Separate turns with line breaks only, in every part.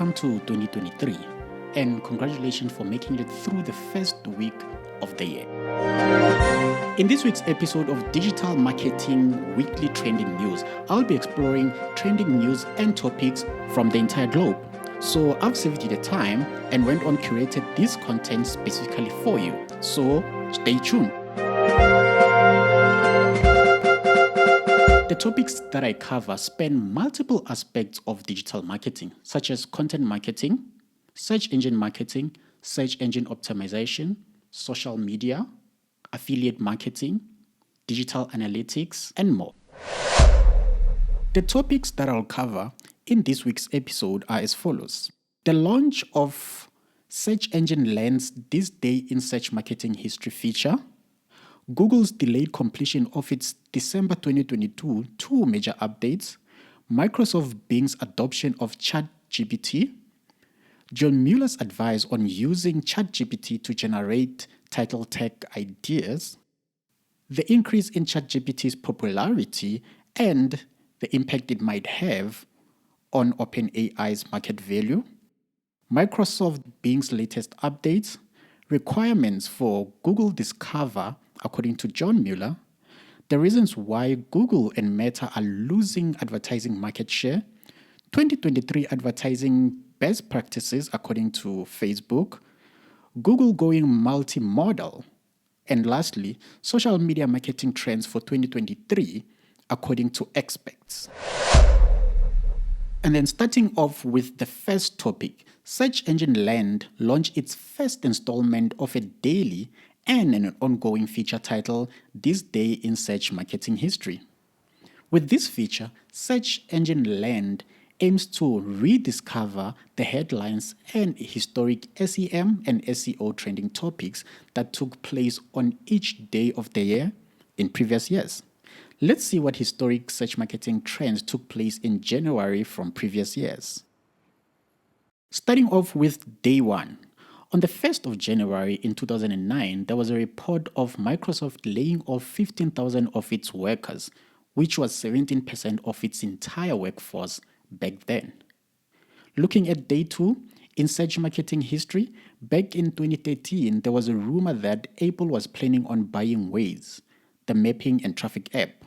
Welcome to 2023 and congratulations for making it through the first week of the year. In this week's episode of Digital Marketing Weekly Trending News, I'll be exploring trending news and topics from the entire globe. So I've saved you the time and went on curated this content specifically for you. So stay tuned. The topics that I cover span multiple aspects of digital marketing, such as content marketing, search engine marketing, search engine optimization, social media, affiliate marketing, digital analytics, and more. The topics that I'll cover in this week's episode are as follows. The launch of Search Engine Lens This Day in Search Marketing History feature, Google's delayed completion of its December 2022 two major updates, Microsoft Bing's adoption of ChatGPT, John Mueller's advice on using ChatGPT to generate title tag ideas, the increase in ChatGPT's popularity and the impact it might have on OpenAI's market value, Microsoft Bing's latest updates, requirements for Google Discover according to John Mueller, the reasons why Google and Meta are losing advertising market share, 2023 advertising best practices according to Facebook, Google going multimodal, and lastly, social media marketing trends for 2023 according to experts. And then starting off with the first topic, Search Engine Land launched its first installment of a daily and an ongoing feature titled This Day in Search Marketing History. With this feature, Search Engine Land aims to rediscover the headlines and historic SEM and SEO trending topics that took place on each day of the year in previous years. Let's see what historic search marketing trends took place in January from previous years. Starting off with day one. On the 1st of January in 2009, there was a report of Microsoft laying off 15,000 of its workers, which was 17% of its entire workforce back then. Looking at day two, in search marketing history, back in 2013, there was a rumor that Apple was planning on buying Waze, the mapping and traffic app.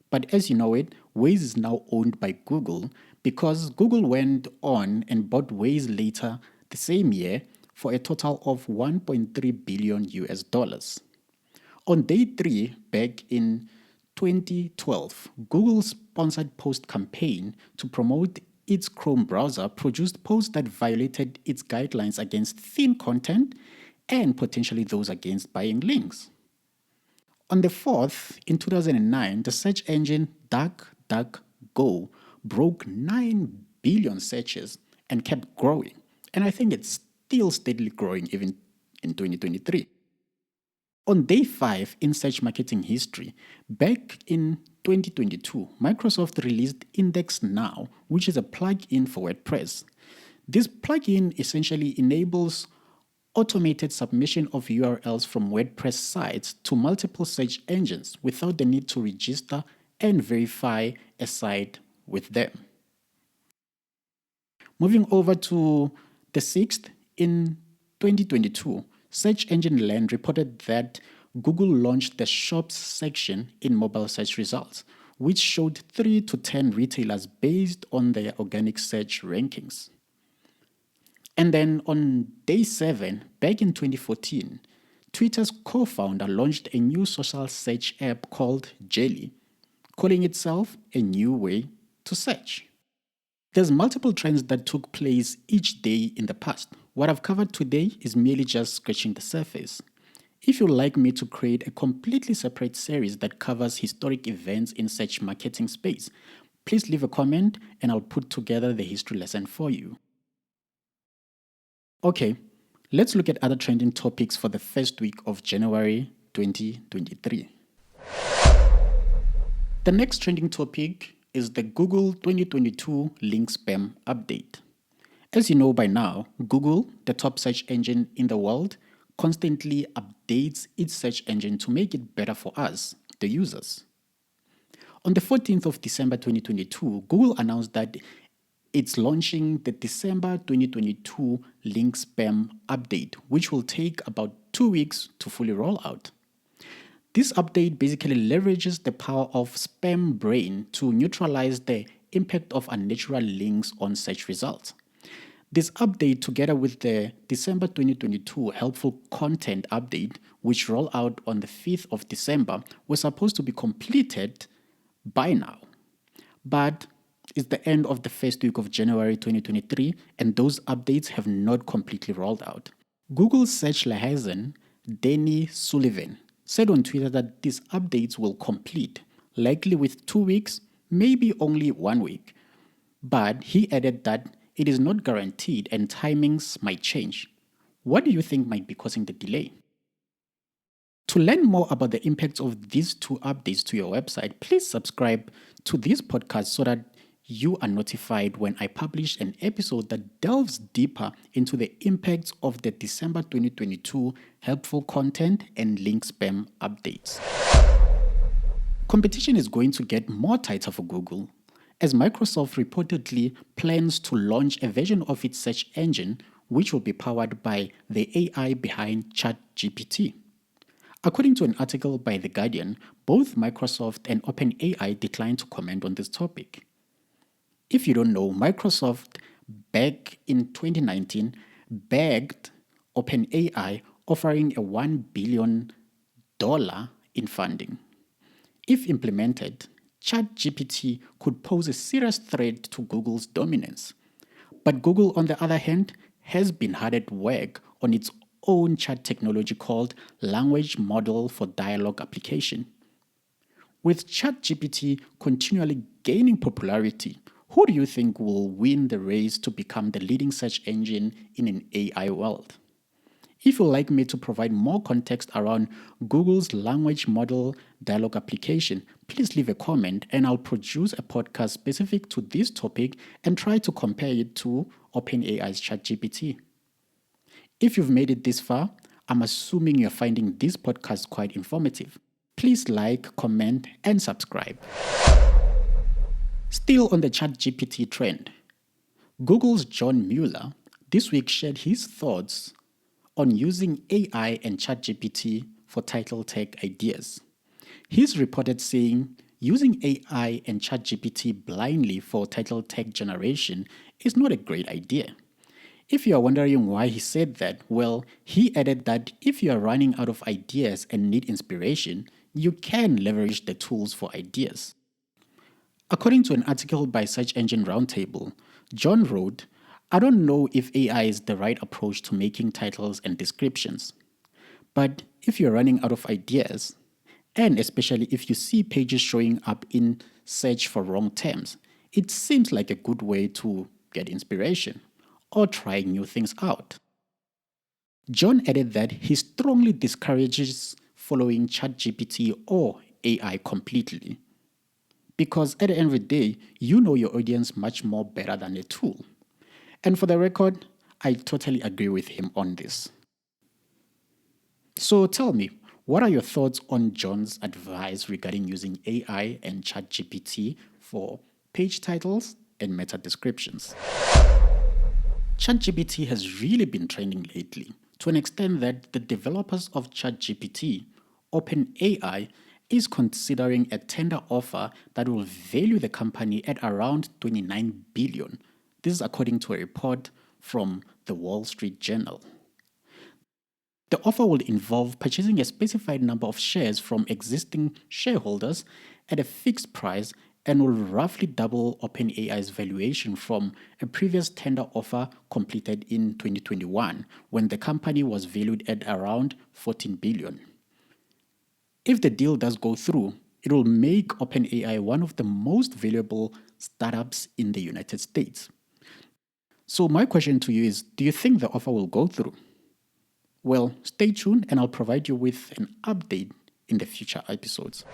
But as you know it, Waze is now owned by Google because Google went on and bought Waze later the same year for a total of $1.3 billion US. On day three, back in 2012, Google's sponsored post campaign to promote its Chrome browser produced posts that violated its guidelines against thin content and potentially those against buying links. On the 4th, in 2009, the search engine DuckDuckGo broke 9 billion searches and kept growing. And I think it's still steadily growing even in 2023. On day 5 in search marketing history, back in 2022, Microsoft released Index Now, which is a plugin for WordPress. This plugin essentially enables automated submission of URLs from WordPress sites to multiple search engines without the need to register and verify a site with them. Moving over to the 6th, in 2022, Search Engine Land reported that Google launched the Shops section in mobile search results, which showed 3 to 10 retailers based on their organic search rankings. And then on day 7, back in 2014, Twitter's co-founder launched a new social search app called Jelly, calling itself a new way to search. There's multiple trends that took place each day in the past. What I've covered today is merely just scratching the surface. If you'd like me to create a completely separate series that covers historic events in search marketing space, please leave a comment and I'll put together the history lesson for you. Okay, let's look at other trending topics for the first week of January 2023. The next trending topic is the Google 2022 link spam update. As you know by now, Google, the top search engine in the world, constantly updates its search engine to make it better for us, the users. On the 14th of December 2022, Google announced that It's launching the December 2022 link spam update, which will take about 2 weeks to fully roll out. This update basically leverages the power of spam brain to neutralize the impact of unnatural links on search results. This update, together with the December 2022 helpful content update, which rolled out on the 5th of December, was supposed to be completed by now. But it's the end of the first week of January 2023, and those updates have not completely rolled out. Google search liaison Danny Sullivan said on Twitter that these updates will complete, likely with 2 weeks, maybe only 1 week. But he added that it is not guaranteed and timings might change. What do you think might be causing the delay? To learn more about the impacts of these two updates to your website, please subscribe to this podcast so that you are notified when I publish an episode that delves deeper into the impacts of the December 2022 helpful content and link spam updates. Competition is going to get more tighter for Google, as Microsoft reportedly plans to launch a version of its search engine which will be powered by the AI behind ChatGPT. According to an article by The Guardian, both Microsoft and OpenAI declined to comment on this topic. If you don't know, Microsoft back in 2019 bagged OpenAI, offering a $1 billion in funding. If implemented, ChatGPT could pose a serious threat to Google's dominance. But Google, on the other hand, has been hard at work on its own chat technology called Language Model for Dialogue Application. With ChatGPT continually gaining popularity, who do you think will win the race to become the leading search engine in an AI world? If you'd like me to provide more context around Google's language model dialogue application, please leave a comment and I'll produce a podcast specific to this topic and try to compare it to OpenAI's ChatGPT. If you've made it this far, I'm assuming you're finding this podcast quite informative. Please like, comment, and subscribe. Still on the ChatGPT trend, Google's John Mueller this week shared his thoughts on using AI and ChatGPT for title tag ideas. He's reported saying using AI and ChatGPT blindly for title tag generation is not a great idea. If you are wondering why he said that, well, he added that if you are running out of ideas and need inspiration, you can leverage the tools for ideas. According to an article by Search Engine Roundtable, John wrote, "I don't know if AI is the right approach to making titles and descriptions. But if you're running out of ideas, and especially if you see pages showing up in search for wrong terms, it seems like a good way to get inspiration or try new things out." John added that he strongly discourages following ChatGPT or AI completely, because at the end of the day, you know your audience much more better than a tool. And for the record, I totally agree with him on this. So tell me, what are your thoughts on John's advice regarding using AI and ChatGPT for page titles and meta descriptions? ChatGPT has really been trending lately, to an extent that the developers of ChatGPT, OpenAI, is considering a tender offer that will value the company at around $29 billion. This is according to a report from the Wall Street Journal. The offer will involve purchasing a specified number of shares from existing shareholders at a fixed price and will roughly double OpenAI's valuation from a previous tender offer completed in 2021, when the company was valued at around $14 billion. If the deal does go through, it will make OpenAI one of the most valuable startups in the United States. So my question to you is, do you think the offer will go through? Well, stay tuned and I'll provide you with an update in the future episodes.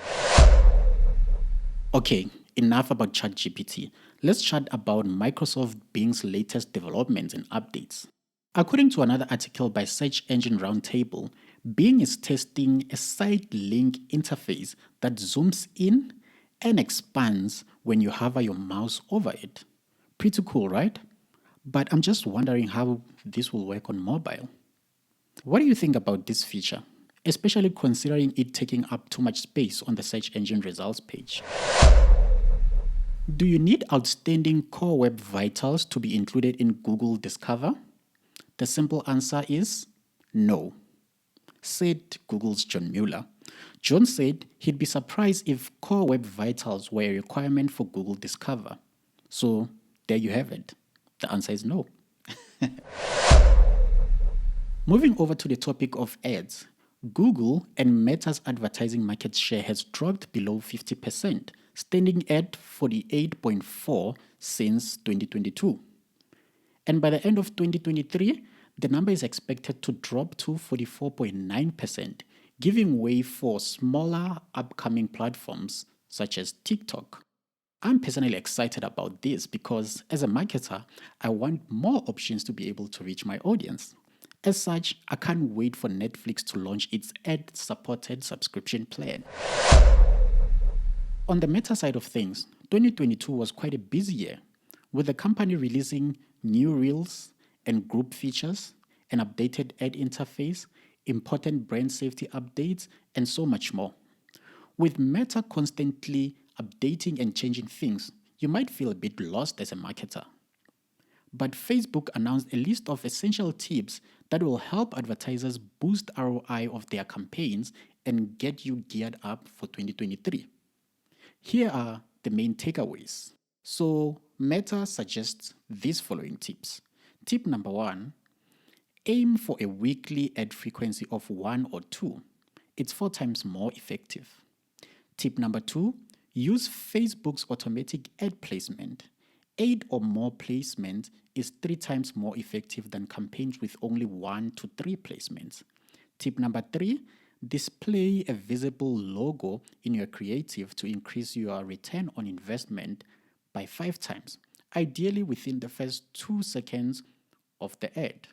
Okay, enough about ChatGPT. Let's chat about Microsoft Bing's latest developments and updates. According to another article by Search Engine Roundtable, Bing is testing a side link interface that zooms in and expands when you hover your mouse over it, Pretty cool, right? But I'm just wondering how this will work on mobile. What do you think about this feature, especially considering it taking up too much space on the search engine results page? Do you need outstanding core web vitals to be included in Google Discover? The simple answer is no, said Google's John Mueller. John said he'd be surprised if core web vitals were a requirement for Google Discover. So there you have it. The answer is no. Moving over to the topic of ads, Google and Meta's advertising market share has dropped below 50%, standing at 48.4 since 2022. And by the end of 2023, the number is expected to drop to 44.9%, giving way for smaller upcoming platforms such as TikTok. I'm personally excited about this because as a marketer, I want more options to be able to reach my audience. As such, I can't wait for Netflix to launch its ad-supported subscription plan. On the Meta side of things, 2022 was quite a busy year, with the company releasing new Reels and group features, an updated ad interface, important brand safety updates, and so much more. With Meta constantly updating and changing things, you might feel a bit lost as a marketer. But Facebook announced a list of essential tips that will help advertisers boost ROI of their campaigns and get you geared up for 2023. Here are the main takeaways. So, Meta suggests these following tips. Tip number 1, aim for a weekly ad frequency of 1 or 2. It's 4 times more effective. Tip number 2, use Facebook's automatic ad placement. 8 or more placements is 3 times more effective than campaigns with only 1 to 3 placements. Tip number 3, display a visible logo in your creative to increase your return on investment by 5 times, ideally within the first 2 seconds of the ad.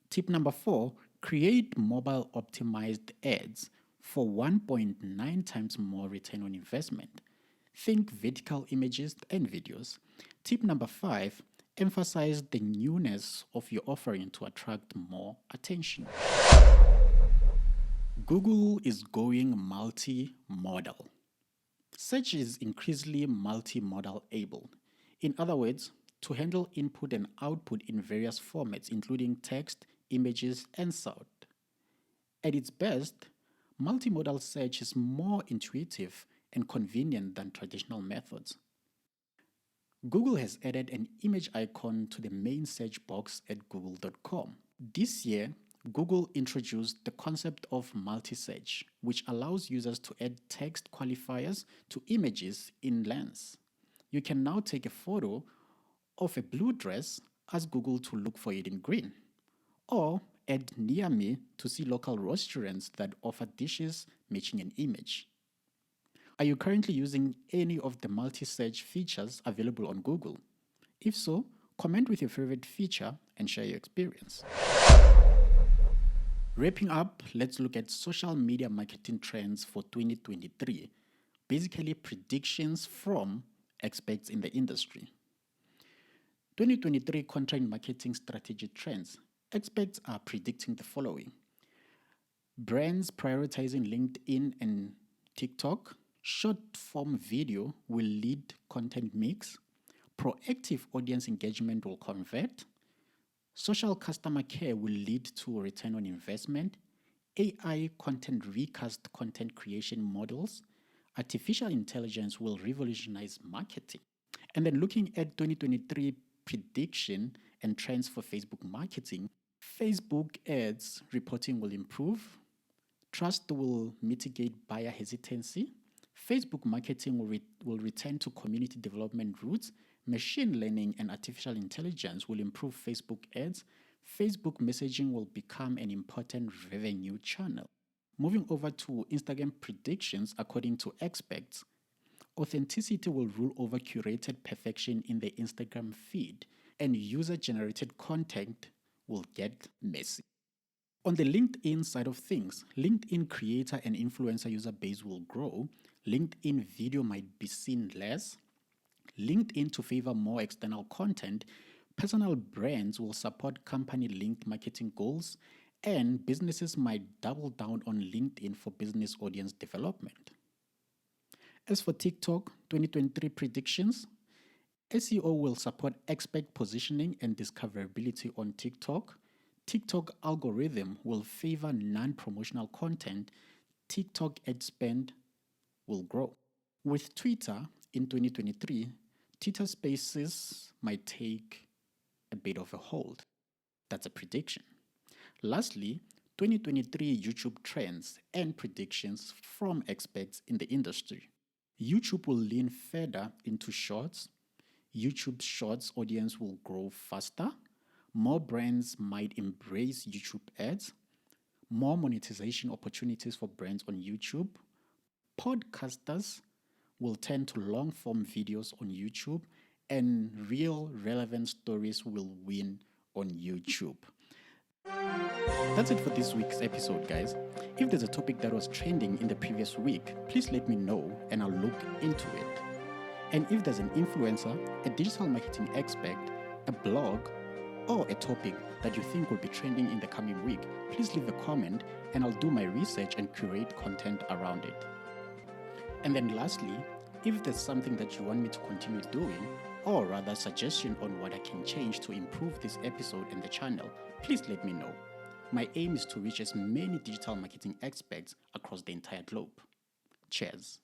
Tip number 4, create mobile optimized ads for 1.9 times more return on investment. Think vertical images and videos. Tip number 5, emphasize the newness of your offering to attract more attention. Google is going multimodal. Search is increasingly multimodal able. In other words, to handle input and output in various formats, including text, images, and sound. At its best, multimodal search is more intuitive and convenient than traditional methods. Google has added an image icon to the main search box at google.com. This year, Google introduced the concept of multi-search, which allows users to add text qualifiers to images in Lens. You can now take a photo of a blue dress, ask Google to look for it in green, or add near me to see local restaurants that offer dishes matching an image. Are you currently using any of the multi-search features available on Google? If so, comment with your favorite feature and share your experience. Wrapping up, let's look at social media marketing trends for 2023, basically predictions from experts in the industry. 2023 content marketing strategy trends. Experts are predicting the following. Brands prioritizing LinkedIn and TikTok. Short-form video will lead content mix. Proactive audience engagement will convert. Social customer care will lead to return on investment. AI content recast content creation models. Artificial intelligence will revolutionize marketing. And then looking at 2023 prediction and trends for Facebook marketing, Facebook ads reporting will improve. Trust will mitigate buyer hesitancy. Facebook marketing will return to community development roots. Machine learning and artificial intelligence will improve Facebook ads. Facebook messaging will become an important revenue channel. Moving over to Instagram predictions, according to experts, authenticity will rule over curated perfection in the Instagram feed, and user-generated content will get messy. On the LinkedIn side of things, LinkedIn creator and influencer user base will grow. LinkedIn video might be seen less. LinkedIn to favor more external content, personal brands will support company-linked marketing goals, and businesses might double down on LinkedIn for business audience development. As for TikTok 2023 predictions, SEO will support expert positioning and discoverability on TikTok. TikTok algorithm will favor non-promotional content. TikTok ad spend will grow. With Twitter in 2023, Twitter Spaces might take a bit of a hold. That's a prediction. Lastly, 2023 YouTube trends and predictions from experts in the industry. YouTube will lean further into shorts. YouTube's shorts audience will grow faster. More brands might embrace YouTube ads. More monetization opportunities for brands on YouTube. Podcasters will turn to long-form videos on YouTube, and real relevant stories will win on YouTube. That's it for this week's episode, guys. If there's a topic that was trending in the previous week, please let me know and I'll look into it. And if there's an influencer, a digital marketing expert, a blog, or a topic that you think will be trending in the coming week, please leave a comment and I'll do my research and curate content around it. And then lastly, if there's something that you want me to continue doing, or rather suggestion on what I can change to improve this episode and the channel, please let me know. My aim is to reach as many digital marketing experts across the entire globe. Cheers.